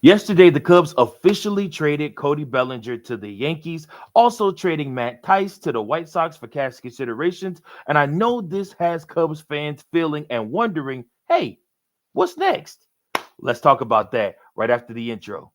Yesterday, the Cubs officially traded Cody Bellinger to the Yankees, also trading Matt Tice to the White Sox for cash considerations. And I know this has Cubs fans feeling and wondering, hey, what's next? Let's talk about that right after the intro.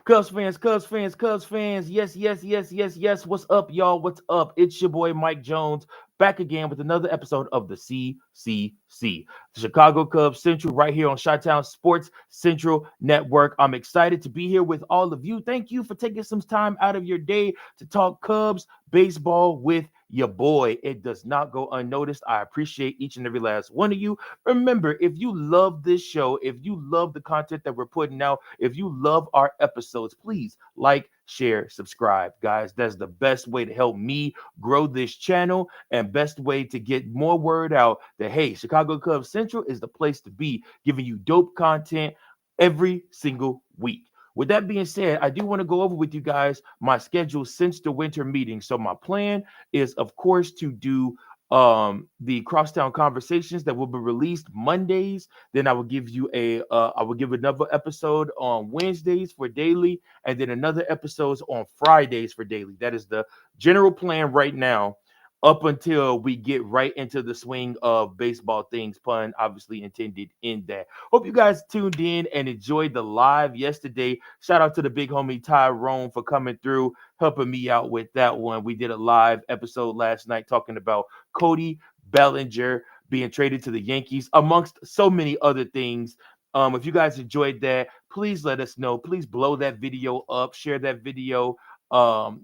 Cubs fans, Cubs fans, Cubs fans. Yes, yes, yes, yes, yes. What's up, y'all? What's up? It's your boy Mike Jones back again with another episode of the CCC, the Chicago Cubs Central, right here on Chi-Town Sports Central Network. I'm excited to be here with all of you. Thank you for taking some time out of your day to talk Cubs baseball with your boy. It does not go unnoticed. I appreciate each and every last one of you. Remember, if you love this show, if you love the content that we're putting out, if you love our episodes, please like, share, subscribe. Guys, that's the best way to help me grow this channel and best way to get more word out that, hey, Chicago Cubs Central is the place to be, giving you dope content every single week. With that being said, I do want to go over with you guys my schedule since the winter meeting. So my plan is, of course, to do the crosstown conversations that will be released Mondays. Then I will give another episode on Wednesdays for daily, and then another episodes on Fridays for daily. That is the general plan right now, up until we get right into the swing of baseball things, pun obviously intended in that. Hope you guys tuned in and enjoyed the live yesterday. Shout out to the big homie Tyrone for coming through, helping me out with that one. We did a live episode last night talking about Cody Bellinger being traded to the Yankees, amongst so many other things. If you guys enjoyed that, please let us know. Please blow that video up, share that video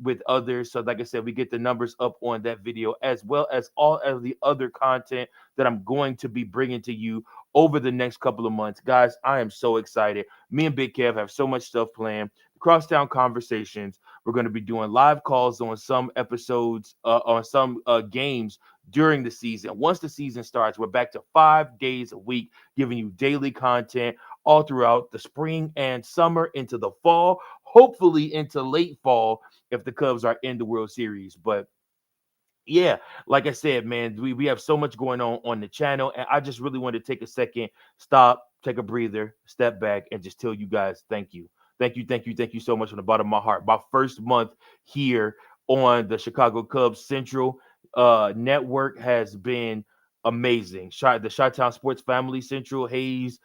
with others. So, like I said, we get the numbers up on that video, as well as all of the other content that I'm going to be bringing to you over the next couple of months. Guys, I am so excited. Me and Big Kev have so much stuff planned. Crosstown conversations. We're going to be doing live calls on some episodes, on some games during the season. Once the season starts, we're back to 5 days a week, giving you daily content all throughout the spring and summer into the fall, hopefully into late fall if the Cubs are in the World Series. But yeah, like I said, man, we have so much going on the channel, and I just really want to take a second, stop, take a breather, step back, and just tell you guys thank you. Thank you, thank you, thank you so much from the bottom of my heart. My first month here on the Chicago Cubs Central network has been amazing. The Chi-Town Sports Family Central, Hayes,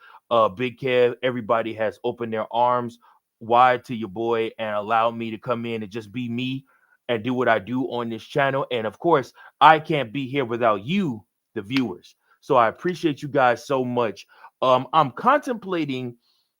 Big Kev, everybody has opened their arms wide to your boy and allowed me to come in and just be me and do what I do on this channel. And of course, I can't be here without you, the viewers. So I appreciate you guys so much. I'm contemplating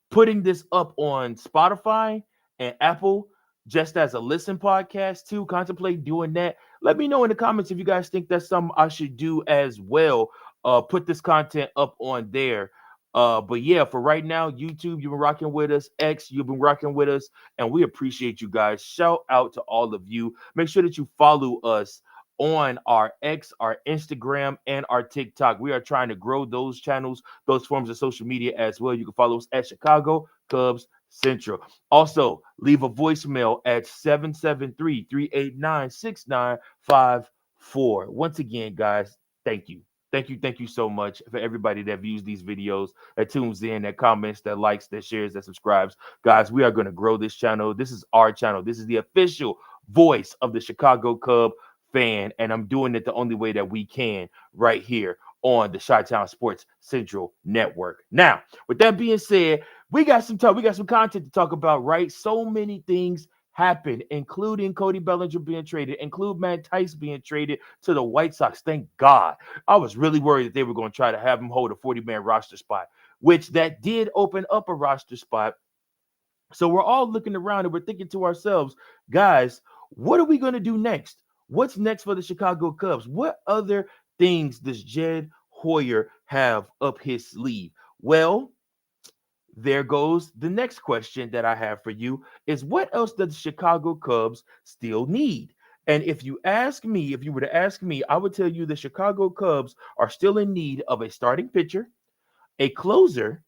putting this up on Spotify and Apple just as a listen podcast too. Contemplate doing that. Let me know in the comments if you guys think that's something I should do as well. Put this content up on there. But yeah, for right now, YouTube, you've been rocking with us. X, you've been rocking with us, and we appreciate you guys. Shout out to all of you. Make sure that you follow us on our X, our Instagram, and our TikTok. We are trying to grow those channels, those forms of social media as well. You can follow us at Chicago Cubs Central. Also, leave a voicemail at 773-389-6954. Once again, guys, thank you. Thank you so much for everybody that views these videos, that tunes in, that comments, that likes, that shares, that subscribes. Guys, we are going to grow this channel. This is our channel. This is the official voice of the Chicago Cub fan, and I'm doing it the only way that we can right here on the Chi-Town Sports Central Network. Now, with that being said, we got some content to talk about, right? So many things happened, including Cody Bellinger being traded, include Matt Tice being traded to the White Sox. Thank God. I was really worried that they were going to try to have him hold a 40-man roster spot, which that did open up a roster spot. So we're all looking around and we're thinking to ourselves, guys, what are we going to do next? What's next for the Chicago Cubs? What other things does Jed Hoyer have up his sleeve? Well, there goes the next question that I have for you is what else does the Chicago Cubs still need? And if you ask me, if you were to ask me, I would tell you the Chicago Cubs are still in need of a starting pitcher, a closer,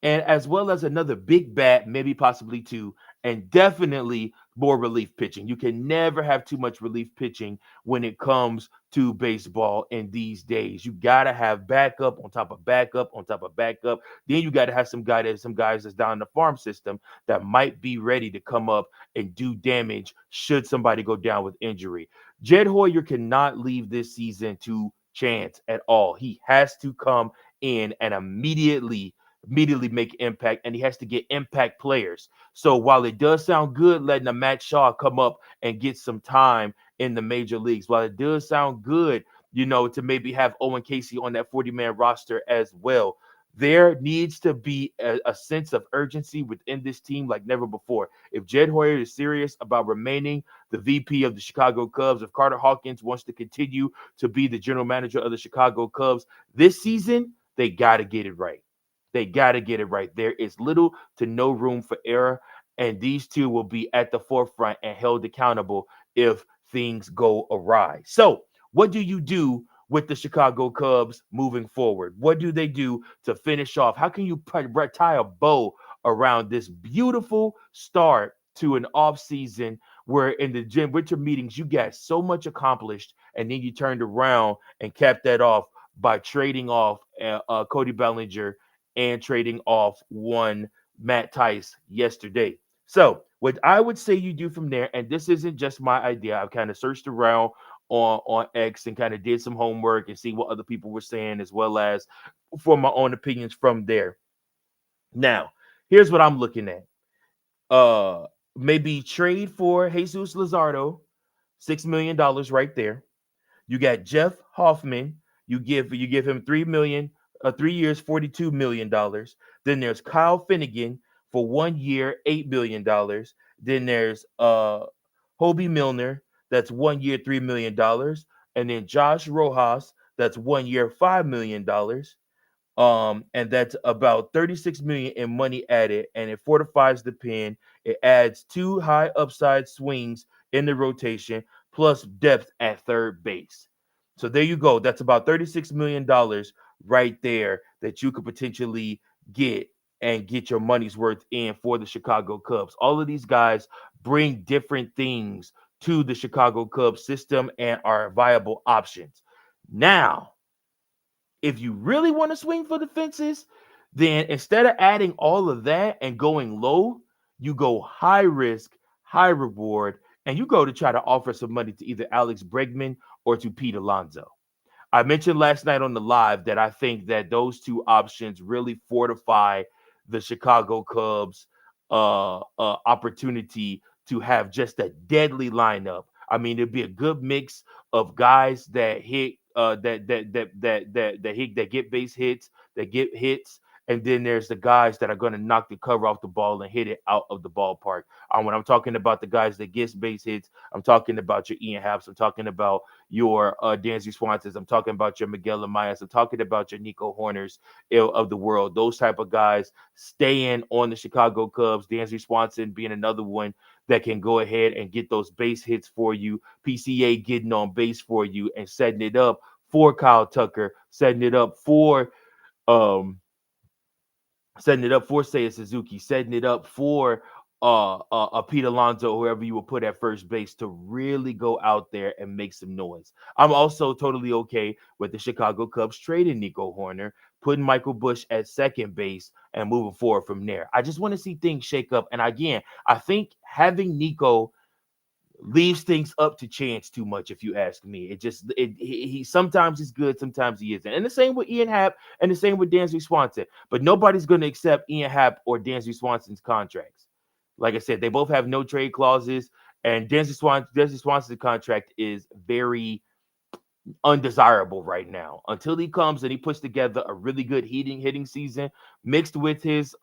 and as well as another big bat, maybe possibly two, and definitely more relief pitching. You can never have too much relief pitching when it comes to baseball in these days. You got to have backup on top of backup on top of backup. Then you got to have some guys that's down in the farm system that might be ready to come up and do damage should somebody go down with injury. Jed Hoyer cannot leave this season to chance at all. He has to come in and immediately make impact, and he has to get impact players. So while it does sound good letting a Matt Shaw come up and get some time in the major leagues, while it does sound good, to maybe have Owen Casey on that 40-man roster as well, there needs to be a sense of urgency within this team like never before. If Jed Hoyer is serious about remaining the VP of the Chicago Cubs, if Carter Hawkins wants to continue to be the general manager of the Chicago Cubs this season, they got to get it right. They got to get it right. There is little to no room for error, and these two will be at the forefront and held accountable if things go awry. So, what do you do with the Chicago Cubs moving forward? What do they do to finish off? How can you tie a bow around this beautiful start to an offseason where in the gym winter meetings you got so much accomplished, and then you turned around and capped that off by trading off Cody Bellinger and trading off one Matt Tice yesterday. So, what I would say you do from there, and this isn't just my idea, I've kind of searched around on X and kind of did some homework and see what other people were saying, as well as for my own opinions from there. Now, here's what I'm looking at. Uh, Maybe trade for Jesus Luzardo, $6 million right there. You got Jeff Hoffman. You give him 3 million, 3 years, $42 million. Then there's Kyle Finnegan for 1 year, $8 million. Then there's Hobie Milner, that's 1 year, $3 million. And then Josh Rojas, that's 1 year, $5 million. And that's about 36 million in money added, and it fortifies the pen. It adds two high upside swings in the rotation plus depth at third base. So there you go. That's about $36 million right there that you could potentially get and get your money's worth in for the Chicago Cubs. All of these guys bring different things to the Chicago Cubs system and are viable options. Now, if you really want to swing for the fences, then instead of adding all of that and going low, you go high risk, high reward, and you go to try to offer some money to either Alex Bregman or to Pete Alonso. I mentioned last night on the live that I think that those two options really fortify the Chicago Cubs' opportunity to have just a deadly lineup. I mean, it'd be a good mix of guys that hit, that get base hits, that get hits, and then there's the guys that are going to knock the cover off the ball and hit it out of the ballpark. When I'm talking about the guys that get base hits, I'm talking about your Ian Haps. I'm talking about your Dansby Swansons. I'm talking about your Miguel Amaya. I'm talking about your Nico Horners of the world. Those type of guys staying on the Chicago Cubs. Dansby Swanson being another one that can go ahead and get those base hits for you. PCA getting on base for you and setting it up for Kyle Tucker, um setting it up for Seiya Suzuki, setting it up for Pete Alonso, whoever you will put at first base, to really go out there and make some noise. I'm also totally okay with the Chicago Cubs trading Nico Horner, putting Michael Busch at second base, and moving forward from there. I just want to see things shake up. And again, I think having Nico leaves things up to chance too much, if you ask me. He sometimes he's good, sometimes he isn't. And the same with Ian Happ and the same with Dansby Swanson. But nobody's going to accept Ian Happ or Dansby Swanson's contracts. Like I said, they both have no trade clauses, and Dansby Swanson's contract is very undesirable right now until he comes and he puts together a really good hitting season mixed with this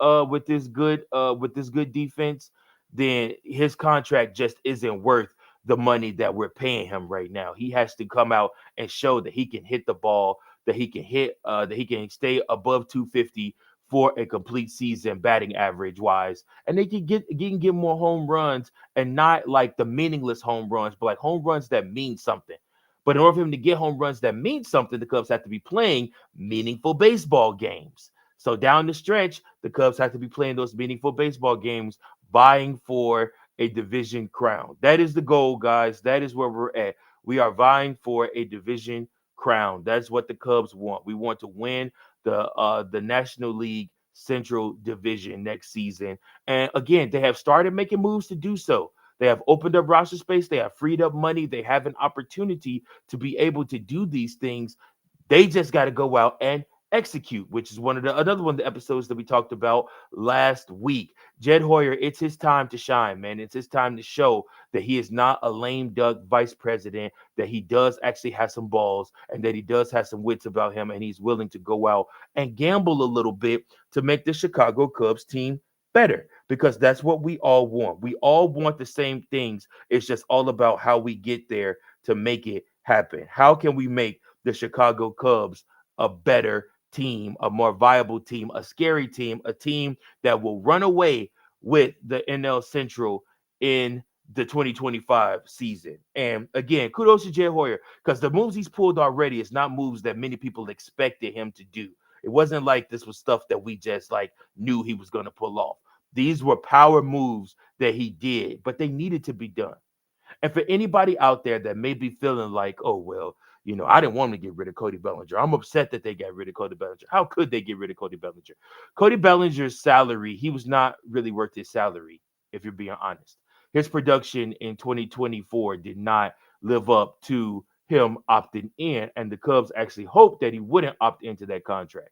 good defense. Then his contract just isn't worth the money that we're paying him right now. He has to come out and show that he can hit the ball, that he can stay above 250 for a complete season batting average wise, and they can get more home runs, and not like the meaningless home runs, but like home runs that mean something. But in order for him to get home runs that mean something, the Cubs have to be playing meaningful baseball games. So down the stretch, the Cubs have to be playing those meaningful baseball games vying for a division crown. That is the goal, guys. That is where we're at. We are vying for a division crown. That's what the Cubs want. We want to win the National League Central Division next season. And again, they have started making moves to do so. They have opened up roster space. They have freed up money. They have an opportunity to be able to do these things. They just got to go out and execute, which is another one of the episodes that we talked about last week. Jed Hoyer, it's his time to shine, man. It's his time to show that he is not a lame duck vice president, that he does actually have some balls and that he does have some wits about him, and he's willing to go out and gamble a little bit to make the Chicago Cubs team better, because that's what we all want. We all want the same things. It's just all about how we get there to make it happen. How can we make the Chicago Cubs a better team, a more viable team, a scary team, a team that will run away with the NL Central in the 2025 season? And again, kudos to Jay Hoyer, because the moves he's pulled already is not moves that many people expected him to do. It wasn't like this was stuff that we just like knew he was going to pull off. These were power moves that he did, but they needed to be done. And for anybody out there that may be feeling like, oh, well, I didn't want to get rid of Cody Bellinger. I'm upset that they got rid of Cody Bellinger. How could they get rid of Cody Bellinger? Cody Bellinger's salary, he was not really worth his salary, if you're being honest. His production in 2024 did not live up to him opting in, and the Cubs actually hoped that he wouldn't opt into that contract.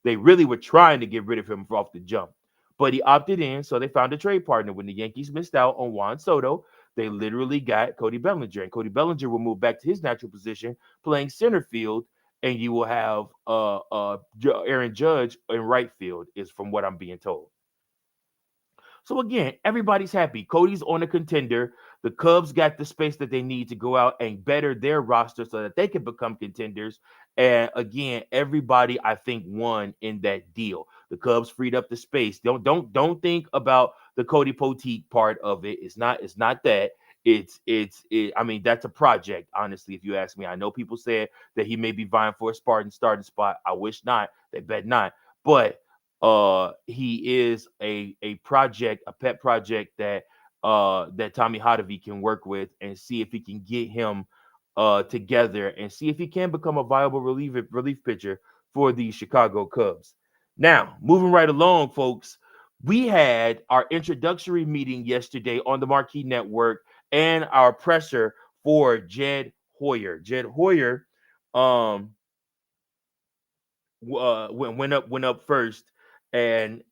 They really were trying to get rid of him off the jump, but he opted in, so they found a trade partner. When the Yankees missed out on Juan Soto, they literally got Cody Bellinger, and Cody Bellinger will move back to his natural position, playing center field, and you will have Aaron Judge in right field, is from what I'm being told. So again, everybody's happy. Cody's on a contender. The Cubs got the space that they need to go out and better their roster so that they can become contenders. And again, everybody I think won in that deal. The Cubs freed up the space. Don't think about the Cody Poteet part of it. It's not that. I mean, that's a project, honestly, if you ask me. I know people said that he may be vying for a Spartan starting spot. I wish not. They bet not. But he is a project, a pet project that Tommy Hotovy can work with and see if he can get him together and see if he can become a viable relief pitcher for the Chicago Cubs. Now, moving right along, folks, we had our introductory meeting yesterday on the Marquee Network and our presser for Jed Hoyer. Jed Hoyer um went up first, and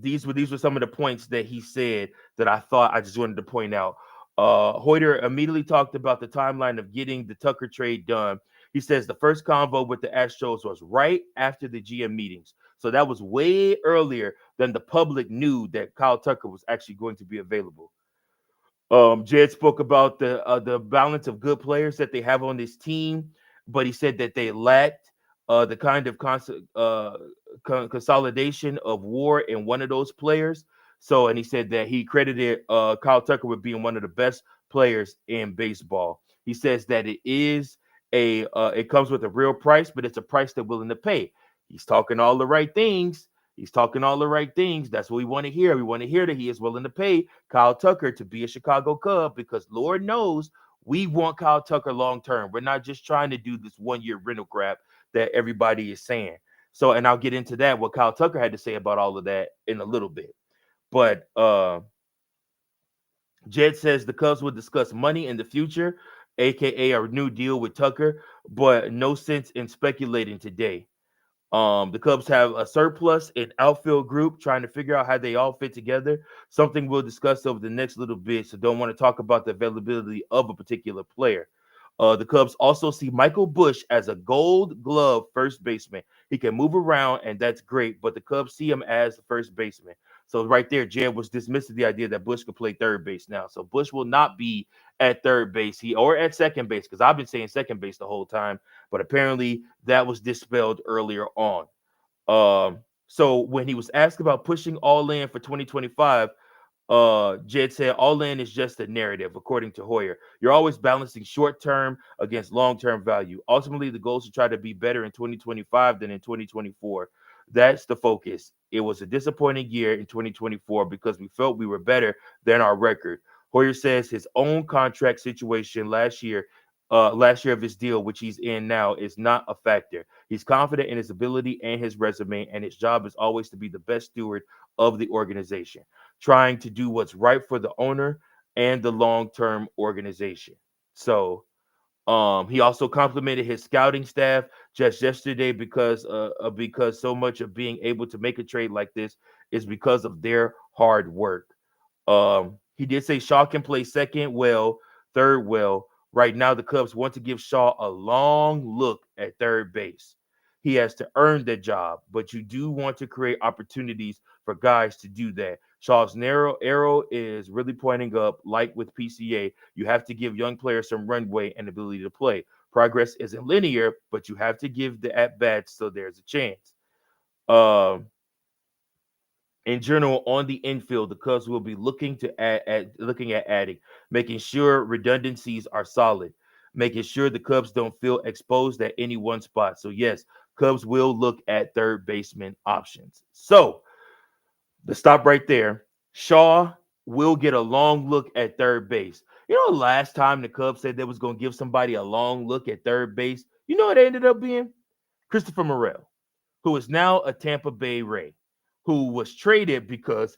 these were some of the points that he said that I thought I just wanted to point out. Hoyer immediately talked about the timeline of getting the Tucker trade done. He says the first convo with the Astros was right after the GM meetings, so that was way earlier than the public knew that Kyle Tucker was actually going to be available. Jed spoke about the balance of good players that they have on this team, but he said that they lacked the kind of consolidation of WAR in one of those players. So, and he said that he credited Kyle Tucker with being one of the best players in baseball. He says that it comes with a real price, but it's a price they're willing to pay. He's talking all the right things. He's talking all the right things. That's what we want to hear. We want to hear that he is willing to pay Kyle Tucker to be a Chicago Cub, because Lord knows we want Kyle Tucker long term. We're not just trying to do this 1 year rental crap that everybody is saying. So, and I'll get into that, what Kyle Tucker had to say about all of that in a little bit. But Jed says the Cubs will discuss money in the future, aka a new deal with Tucker, but no sense in speculating today. The Cubs have a surplus in outfield group, trying to figure out how they all fit together. Something we'll discuss over the next little bit, so don't want to talk about the availability of a particular player. The Cubs also see Michael Busch as a gold glove first baseman. He can move around, and that's great, but the Cubs see him as the first baseman. So right there, Jed was dismissing the idea that Busch could play third base now. So Busch will not be at third base, or at second base, because I've been saying second base the whole time, but apparently that was dispelled earlier on. So when he was asked about pushing all in for 2025, Jed said all in is just a narrative, according to Hoyer. You're always balancing short term against long term value. Ultimately, the goal is to try to be better in 2025 than in 2024. That's the focus. It was a disappointing year in 2024 because we felt we were better than our record. Hoyer says his own contract situation last year of his deal, which he's in now, is not a factor. He's confident in his ability and his resume, and his job is always to be the best steward of the organization, trying to do what's right for the owner and the long-term organization. So he also complimented his scouting staff just yesterday because so much of being able to make a trade like this is because of their hard work. He did say Shaw can play second well, third well. Right now, the Cubs want to give Shaw a long look at third base. He has to earn the job, but you do want to create opportunities for guys to do that. Shaw's narrow arrow is really pointing up, like with PCA. You have to give young players some runway and ability to play. Progress isn't linear, but you have to give the at bats so there's a chance. Um, in general, on the infield, the Cubs will be looking at adding, making sure redundancies are solid, making sure the Cubs don't feel exposed at any one spot. So yes, Cubs will look at third baseman options. So to stop right there, Shaw will get a long look at third base. You know, last time the Cubs said they was going to give somebody a long look at third base, you know what it ended up being? Christopher Morel, who is now a Tampa Bay Ray, who was traded because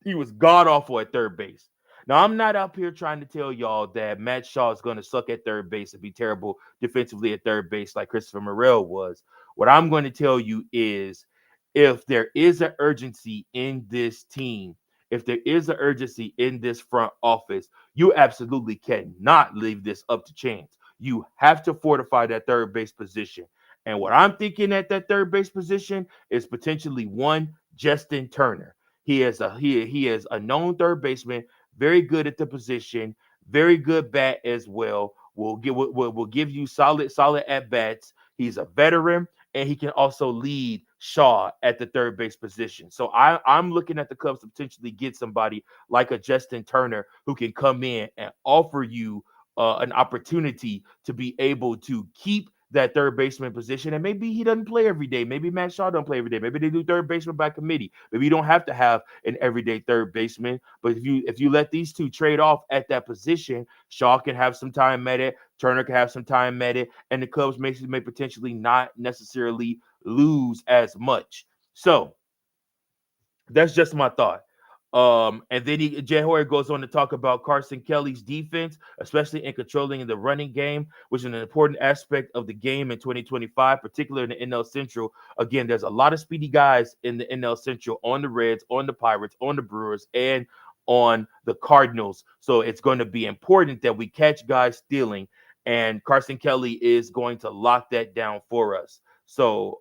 he was god awful at third base. Now, I'm not up here trying to tell y'all that Matt Shaw is going to suck at third base and be terrible defensively at third base like Christopher Morel was. What I'm going to tell you is if there is an urgency in this team, if there is an urgency in this front office, you absolutely cannot leave this up to chance. You have to fortify that third base position. And what I'm thinking at that third base position is potentially one Justin Turner. He is a known third baseman, very good at the position, very good bat as well. Will give you solid at bats. He's a veteran and he can also lead Shaw at the third base position. So I'm looking at the Cubs to potentially get somebody like a Justin Turner who can come in and offer you an opportunity to be able to keep that third baseman position. And maybe he doesn't play every day. Maybe Matt Shaw don't play every day. Maybe they do third baseman by committee. Maybe you don't have to have an everyday third baseman. But if you let these two trade off at that position, Shaw can have some time at it. Turner can have some time at it, and the Cubs may potentially not necessarily lose as much. So that's just my thought. And then Jay Hoyer goes on to talk about Carson Kelly's defense, especially in controlling the running game, which is an important aspect of the game in 2025, particularly in the NL Central. Again, there's a lot of speedy guys in the NL Central on the Reds, on the Pirates, on the Brewers, and on the Cardinals. So it's going to be important that we catch guys stealing, and Carson Kelly is going to lock that down for us. So,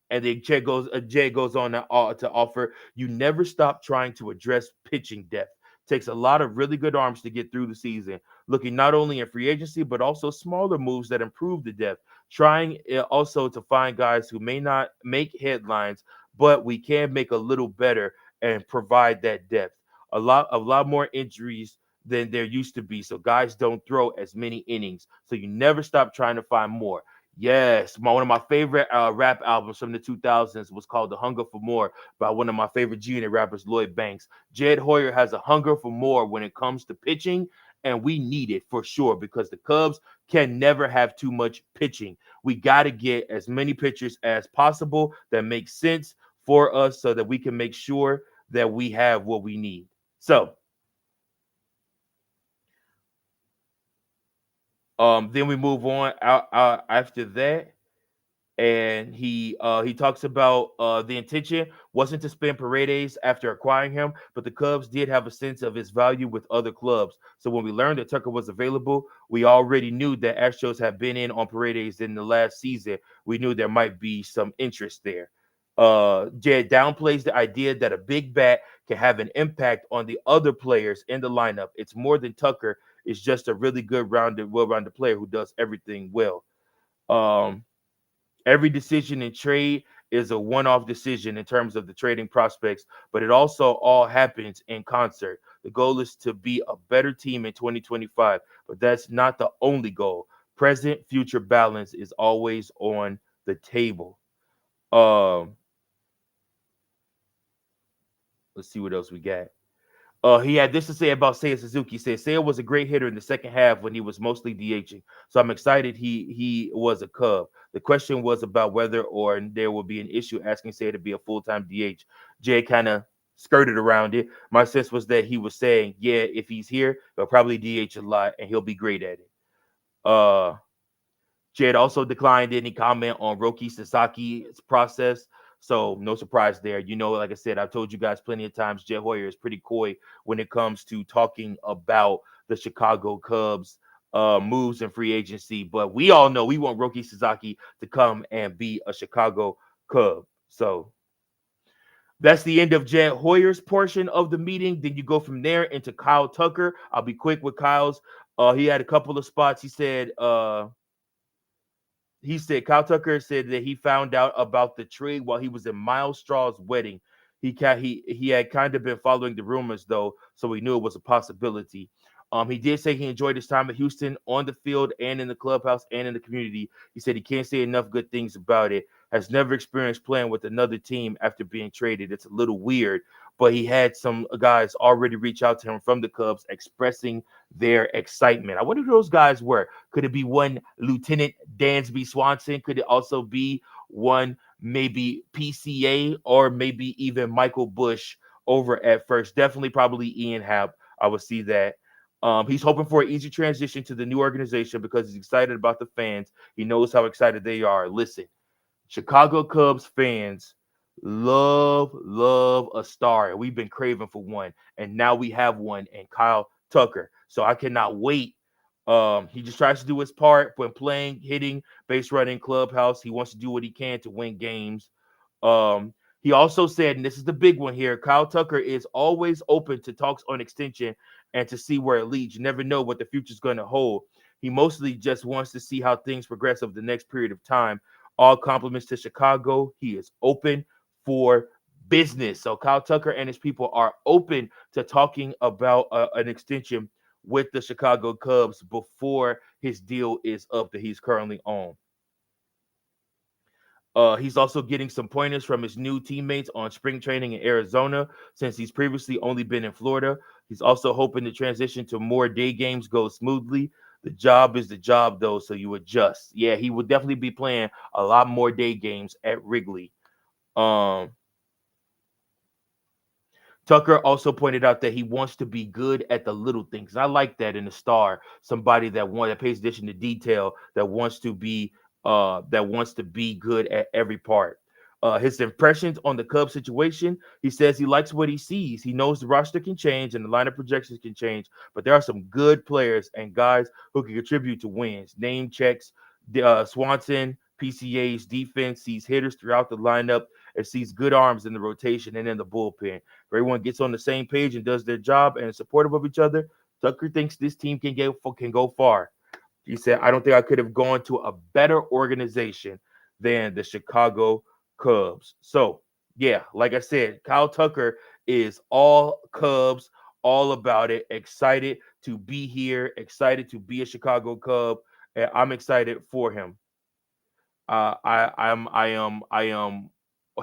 and then Jay goes on to offer you never stop trying to address pitching depth. Takes a lot of really good arms to get through the season, looking not only in free agency, but also smaller moves that improve the depth. Trying also to find guys who may not make headlines, but we can make a little better and provide that depth. A lot more injuries than there used to be. So guys don't throw as many innings. So you never stop trying to find more. Yes, one of my favorite rap albums from the 2000s was called "The Hunger for More" by one of my favorite G-Unit rappers, Lloyd Banks. Jed Hoyer has a hunger for more when it comes to pitching, and we need it for sure because the Cubs can never have too much pitching. We got to get as many pitchers as possible that make sense for us so that we can make sure that we have what we need. So, then we move on out after that, and he talks about the intention wasn't to spend Paredes after acquiring him, but the Cubs did have a sense of his value with other clubs. So when we learned that Tucker was available, we already knew that Astros had been in on Paredes in the last season. We knew there might be some interest there. Jed downplays the idea that a big bat can have an impact on the other players in the lineup. It's more than Tucker. It's just a really good well-rounded player who does everything well. Um, Every decision in trade is a one-off decision in terms of the trading prospects, but it also all happens in concert. The goal is to be a better team in 2025, but that's not the only goal. Present future balance is always on the table. Um Let's see what else we got. He had this to say about Seiya Suzuki. He said Seiya was a great hitter in the second half when he was mostly DHing. So I'm excited he was a Cub. The question was about whether or there will be an issue asking Seiya to be a full-time DH. Jay kind of skirted around it. My sense was that he was saying, yeah, if he's here, he'll probably DH a lot and he'll be great at it. Jed also declined any comment on Roki Sasaki's process. So no surprise there. You know, like I said, I've told you guys plenty of times, Jed Hoyer is pretty coy when it comes to talking about the Chicago Cubs moves and free agency. But we all know we want Roki Sasaki to come and be a Chicago Cub. So that's the end of Jed Hoyer's portion of the meeting. Then you go from there into Kyle Tucker. I'll be quick with Kyle's. He had a couple of spots. He said Kyle Tucker said that he found out about the trade while he was in Miles Straw's wedding. He had kind of been following the rumors though, so he knew it was a possibility. He did say he enjoyed his time at Houston on the field and in the clubhouse and in the community. He said he can't say enough good things about it. Has never experienced playing with another team after being traded. It's a little weird, but he had some guys already reach out to him from the Cubs expressing their excitement. I wonder who those guys were. Could it be one Lieutenant Dansby Swanson? Could it also be one maybe PCA or maybe even Michael Bush over at first? Definitely, probably Ian Happ. I would see that. He's hoping for an easy transition to the new organization because he's excited about the fans. He knows how excited they are. Listen, Chicago Cubs fans love a star. And we've been craving for one. And now we have one in Kyle Tucker. So I cannot wait. He just tries to do his part when playing, hitting, base running, clubhouse. He wants to do what he can to win games. Um, he also said, and this is the big one here, Kyle Tucker is always open to talks on extension and to see where it leads. You never know what the future is going to hold. He mostly just wants to see how things progress over the next period of time. All compliments to Chicago. He is open for business. So Kyle Tucker and his people are open to talking about an extension with the Chicago Cubs before his deal is up that he's currently on. He's also getting some pointers from his new teammates on spring training in Arizona since he's previously only been in Florida. He's also hoping the transition to more day games goes smoothly. The job is the job, though, so you adjust. Yeah, he will definitely be playing a lot more day games at Wrigley. Um, Tucker also pointed out that he wants to be good at the little things. I like that in a star, somebody that pays attention to detail, that wants to be good at every part. His impressions on the Cubs situation, he says he likes what he sees. He knows the roster can change and the lineup projections can change, but there are some good players and guys who can contribute to wins. Name checks, Swanson, PCA's defense sees hitters throughout the lineup and sees good arms in the rotation and in the bullpen. If everyone gets on the same page and does their job and is supportive of each other, Tucker thinks this team can go far. He said, I don't think I could have gone to a better organization than the Chicago Cubs. So, yeah, like I said, Kyle Tucker is all Cubs, all about it. Excited to be here, excited to be a Chicago Cub, and I'm excited for him. I am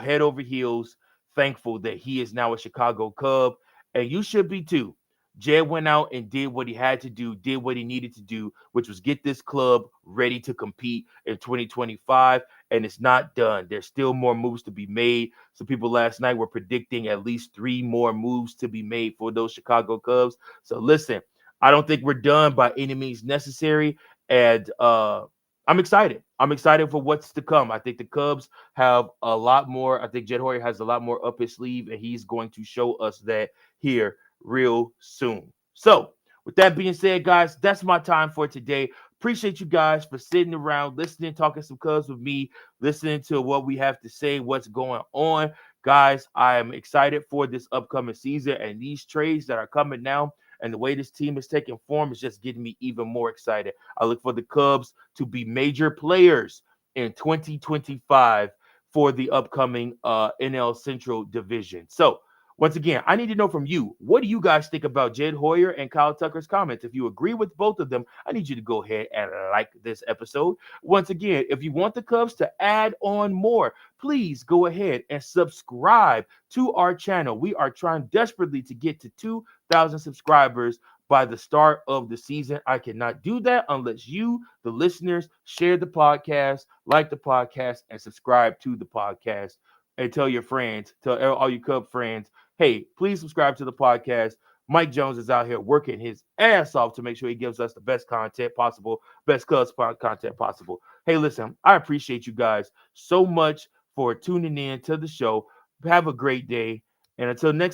head over heels thankful that he is now a Chicago Cub, and you should be too. Jed went out and did what he had to do, did what he needed to do, which was get this club ready to compete in 2025. And it's not done. There's still more moves to be made. Some people last night were predicting at least 3 more moves to be made for those Chicago Cubs. So listen, I don't think we're done by any means necessary. And I'm excited. I'm excited for what's to come. I think the Cubs have a lot more. I think Jed Hoyer has a lot more up his sleeve, and he's going to show us that here real soon. So, with that being said, guys, that's my time for today. Appreciate you guys for sitting around, listening, talking some Cubs with me, listening to what we have to say, what's going on. Guys, I am excited for this upcoming season and these trades that are coming now. And the way this team is taking form is just getting me even more excited. I look for the Cubs to be major players in 2025 for the upcoming NL Central division. So, Once again, I need to know from you, what do you guys think about Jed Hoyer and Kyle Tucker's comments? If you agree with both of them, I need you to go ahead and like this episode. Once again, if you want the Cubs to add on more, please go ahead and subscribe to our channel. We are trying desperately to get to 2,000 subscribers by the start of the season. I cannot do that unless you, the listeners, share the podcast, like the podcast, and subscribe to the podcast. And tell your friends, tell all you Cub friends, hey, please subscribe to the podcast. Mike Jones is out here working his ass off to make sure he gives us the best content possible, best Cubs content possible. Hey, listen, I appreciate you guys so much for tuning in to the show. Have a great day. And until next